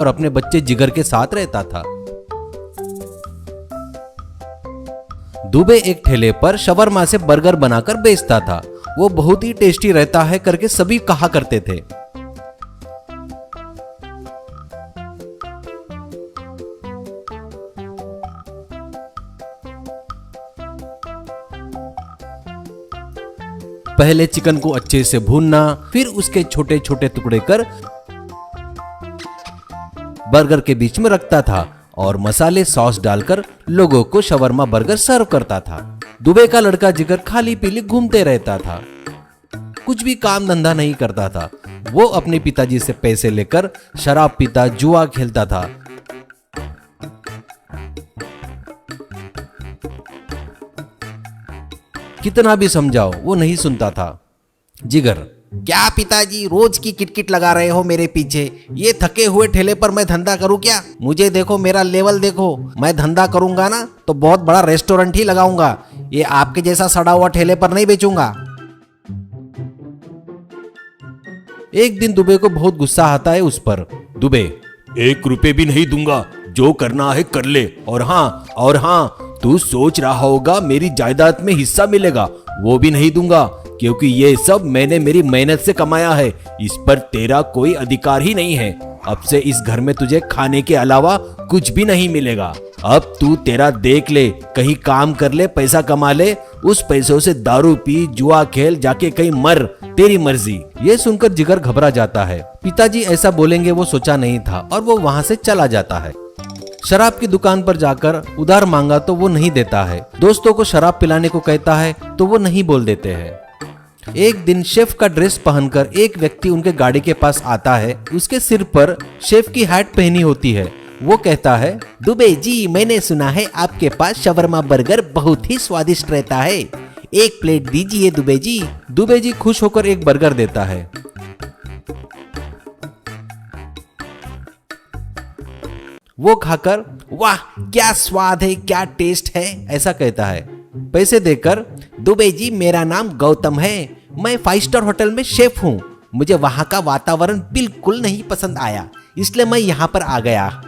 और अपने बच्चे जिगर के साथ रहता था। दुबे एक ठेले पर शवरमा से बर्गर बनाकर बेचता था। वो बहुत ही टेस्टी रहता है करके सभी कहा करते थे। पहले चिकन को अच्छे से भूनना, फिर उसके छोटे छोटे टुकड़े कर बर्गर के बीच में रखता था और मसाले सॉस डालकर लोगों को शवरमा बर्गर सर्व करता था। दुबे का लड़का जिगर खाली पीली घूमते रहता था, कुछ भी काम धंधा नहीं करता था। वो अपने पिताजी से पैसे लेकर शराब पीता, जुआ खेलता था। कितना भी समझाओ वो नहीं सुनता था। जिगर, क्या पिताजी रोज की किटकिट लगा रहे हो मेरे पीछे? ये थके हुए ठेले पर मैं धंधा करूं क्या? मुझे देखो, मेरा लेवल देखो। मैं धंधा करूंगा ना तो बहुत बड़ा रेस्टोरेंट ही लगाऊंगा। ये आपके जैसा सड़ा हुआ ठेले पर नहीं बेचूंगा। एक दिन दुबे को बहुत गुस्सा आता है उस पर। दुबे, 1 रुपए भी नहीं दूंगा, जो करना है कर ले। और हाँ, तू सोच रहा होगा मेरी जायदाद में हिस्सा मिलेगा, वो भी नहीं दूंगा, क्योंकि ये सब मैंने मेरी मेहनत से कमाया है। इस पर तेरा कोई अधिकार ही नहीं है। अब से इस घर में तुझे खाने के अलावा कुछ भी नहीं मिलेगा। अब तू तेरा देख ले, कहीं काम कर ले, पैसा कमा ले, उस पैसों से दारू पी, जुआ खेल, जाके कहीं मर, तेरी मर्जी। ये सुनकर जिगर घबरा जाता है। पिताजी ऐसा बोलेंगे वो सोचा नहीं था और वो वहां से चला जाता है। शराब की दुकान पर जाकर उधार मांगा तो वो नहीं देता है। दोस्तों को शराब पिलाने को कहता है तो वो नहीं बोल देते हैं। एक दिन शेफ का ड्रेस पहनकर एक व्यक्ति उनके गाड़ी के पास आता है। उसके सिर पर शेफ की हैट पहनी होती है। वो कहता है, दुबे जी, मैंने सुना है आपके पास शवरमा बर्गर बहुत ही स्वादिष्ट रहता है। 1 प्लेट दीजिए दुबे जी। दुबे जी खुश होकर एक बर्गर देता है। वो खाकर, वाह क्या स्वाद है, क्या टेस्ट है, ऐसा कहता है। पैसे देकर, दुबे जी मेरा नाम गौतम है, मैं 5 स्टार होटल में शेफ हूँ। मुझे वहाँ का वातावरण बिल्कुल नहीं पसंद आया, इसलिए मैं यहाँ पर आ गया।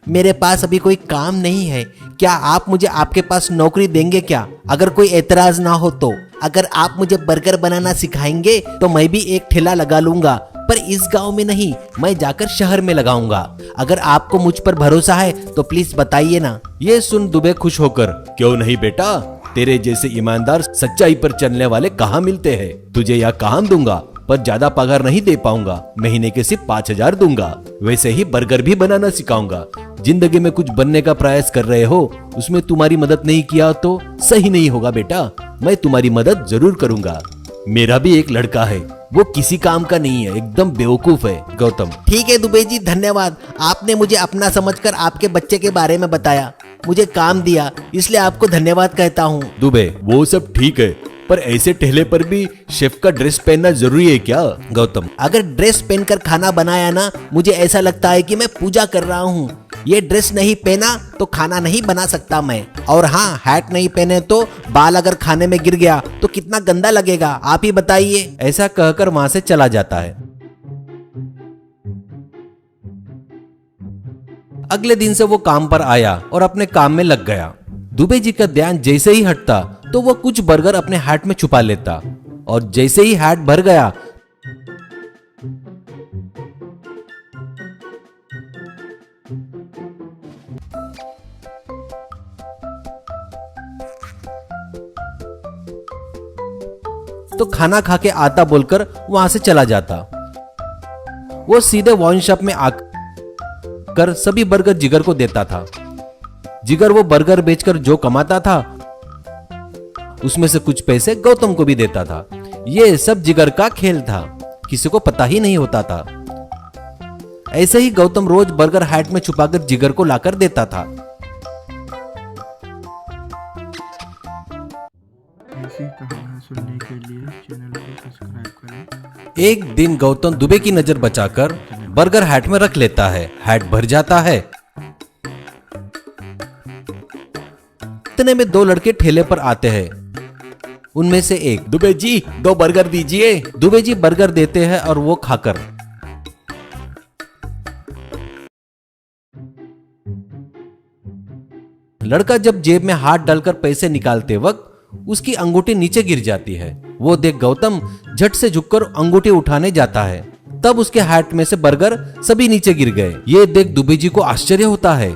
मेरे पास अभी कोई काम नहीं है, क्या आप मुझे आपके पास नौकरी देंगे क्या? अगर कोई एतराज ना हो तो। अगर आप मुझे बर्गर बनाना सिखाएंगे तो मैं भी एक ठेला लगा लूंगा, पर इस गांव में नहीं, मैं जाकर शहर में लगाऊंगा। अगर आपको मुझ पर भरोसा है तो प्लीज बताइए ना। ये सुन दुबे खुश होकर, क्यों नहीं बेटा, तेरे जैसे ईमानदार सच्चाई पर चलने वाले कहाँ मिलते हैं। तुझे यह काम दूंगा, पर ज्यादा पगार नहीं दे पाऊंगा, महीने के सिर्फ 5,000 दूंगा। वैसे ही बर्गर भी बनाना सिखाऊंगा। जिंदगी में कुछ बनने का प्रयास कर रहे हो, उसमें तुम्हारी मदद नहीं किया तो सही नहीं होगा बेटा। मैं तुम्हारी मदद जरूर करूंगा। मेरा भी एक लड़का है, वो किसी काम का नहीं है, एकदम बेवकूफ है। गौतम, ठीक है दुबे जी, धन्यवाद। आपने मुझे अपना समझकर आपके बच्चे के बारे में बताया, मुझे काम दिया, इसलिए आपको धन्यवाद कहता हूँ। दुबे, वो सब ठीक है, पर ऐसे ठेले पर भी शेफ का ड्रेस पहनना जरूरी है क्या? गौतम, अगर ड्रेस पहनकर खाना बनाया ना, मुझे ऐसा लगता है कि मैं पूजा कर रहा हूँ। ये ड्रेस नहीं पहना तो खाना नहीं बना सकता मैं। और हाँ, हैट नहीं पहने तो बाल अगर खाने में गिर गया तो कितना गंदा लगेगा, आप ही बताइए। ऐसा कहकर वहां से चला जाता है। अगले दिन से वो काम पर आया और अपने काम में लग गया। दुबे जी का ध्यान जैसे ही हटता तो वो कुछ बर्गर अपने हैट में छुपा लेता, और जैसे ही हैट भर गया तो खाना खा के आता बोलकर वहां से चला जाता। वो सीधे वाइन शॉप में आकर सभी बर्गर जिगर को देता था। जिगर वो बर्गर बेचकर जो कमाता था उसमें से कुछ पैसे गौतम को भी देता था। ये सब जिगर का खेल था, किसी को पता ही नहीं होता था। ऐसे ही गौतम रोज बर्गर हैट में छुपाकर जिगर को लाकर देता था। ऐसी कहानियां सुनने के लिए चैनल को सब्सक्राइब करें। एक दिन गौतम दुबे की नजर बचाकर बर्गर हैट में रख लेता है। हैट भर जाता है। इतने में 2 लड़के ठेले पर आते हैं। उनमें से एक, दुबे जी 2 बर्गर दीजिए। दुबे जी बर्गर देते हैं और वो खाकर लड़का जब जेब में हाथ डालकर पैसे निकालते वक्त उसकी अंगूठी नीचे गिर जाती है। वो देख गौतम झट से झुककर अंगूठी उठाने जाता है, तब उसके हाथ में से बर्गर सभी नीचे गिर गए। ये देख दुबे जी को आश्चर्य होता है।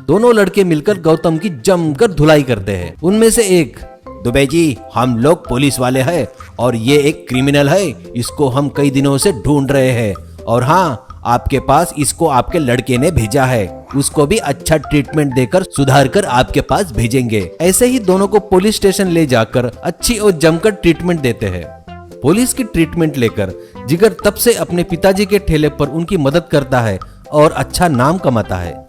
दोनों लड़के मिलकर गौतम की जमकर धुलाई करते हैं। उनमें से एक, दुबे जी, हम लोग पुलिस वाले हैं और ये एक क्रिमिनल है, इसको हम कई दिनों से ढूंढ रहे हैं और हाँ, आपके पास इसको आपके लड़के ने भेजा है, उसको भी अच्छा ट्रीटमेंट देकर सुधार कर आपके पास भेजेंगे। ऐसे ही दोनों को पुलिस स्टेशन ले जाकर अच्छी और जमकर ट्रीटमेंट देते हैं। पुलिस की ट्रीटमेंट लेकर जिगर तब से अपने पिताजी के ठेले पर उनकी मदद करता है और अच्छा नाम कमाता है।